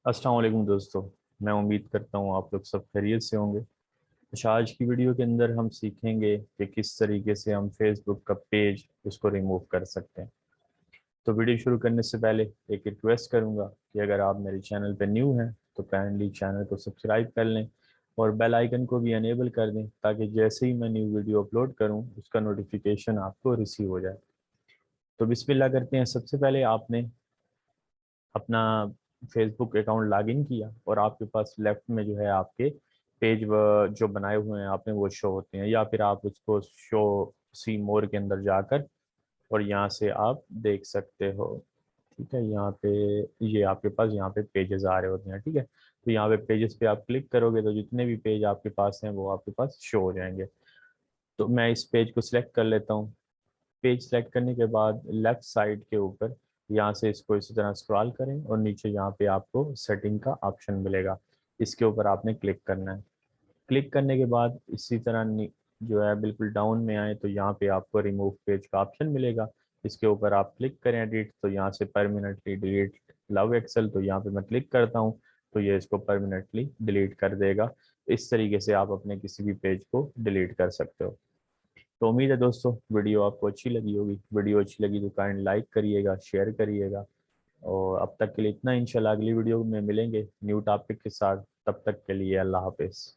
अस्सलाम वालेकुम दोस्तों। मैं उम्मीद करता हूँ आप लोग सब खैरियत से होंगे। अच्छा, आज की वीडियो के अंदर हम सीखेंगे कि किस तरीके से हम फेसबुक का पेज उसको रिमूव कर सकते हैं। तो वीडियो शुरू करने से पहले एक रिक्वेस्ट करूँगा कि अगर आप मेरे चैनल पर न्यू हैं तो काइंडली चैनल को सब्सक्राइब कर लें और बेल आइकन को भी अनेबल कर दें ताकि जैसे ही मैं न्यू वीडियो अपलोड करूँ उसका नोटिफिकेशन आपको रिसीव हो जाए। तो बिस्मिल्लाह करते हैं। सबसे पहले आपने अपना फेसबुक अकाउंट लॉगिन किया और आपके पास लेफ्ट में जो है आपके पेज जो बनाए हुए हैं आपने वो शो होते हैं, या फिर आप उसको शो सी मोर के अंदर जाकर और यहाँ से आप देख सकते हो। ठीक है, यहाँ पे ये आपके पास यहाँ पे पेजेस आ रहे होते हैं। ठीक है, तो यहाँ पे पेजेस पे आप क्लिक करोगे तो जितने भी पेज आपके पास हैं वो आपके पास शो हो जाएंगे। तो मैं इस पेज को सिलेक्ट कर लेता हूँ। पेज सेलेक्ट करने के बाद लेफ्ट साइड के ऊपर यहाँ से इसको इसी तरह स्क्रॉल करें और नीचे यहाँ पे आपको सेटिंग का ऑप्शन मिलेगा, इसके ऊपर आपने क्लिक करना है। क्लिक करने के बाद इसी तरह जो है बिल्कुल डाउन में आए तो यहाँ पे आपको रिमूव पेज का ऑप्शन मिलेगा। इसके ऊपर आप क्लिक करें एडिट, तो यहाँ से परमानेंटली डिलीट लव एक्सेल, तो यहाँ पे मैं क्लिक करता हूँ तो ये इसको परमानेंटली डिलीट कर देगा। इस तरीके से आप अपने किसी भी पेज को डिलीट कर सकते हो। तो उम्मीद है दोस्तों वीडियो आपको अच्छी लगी होगी। वीडियो अच्छी लगी तो काइंड लाइक करिएगा, शेयर करिएगा। और अब तक के लिए इतना। इंशाल्लाह अगली वीडियो में मिलेंगे न्यू टॉपिक के साथ। तब तक के लिए अल्लाह हाफिज़।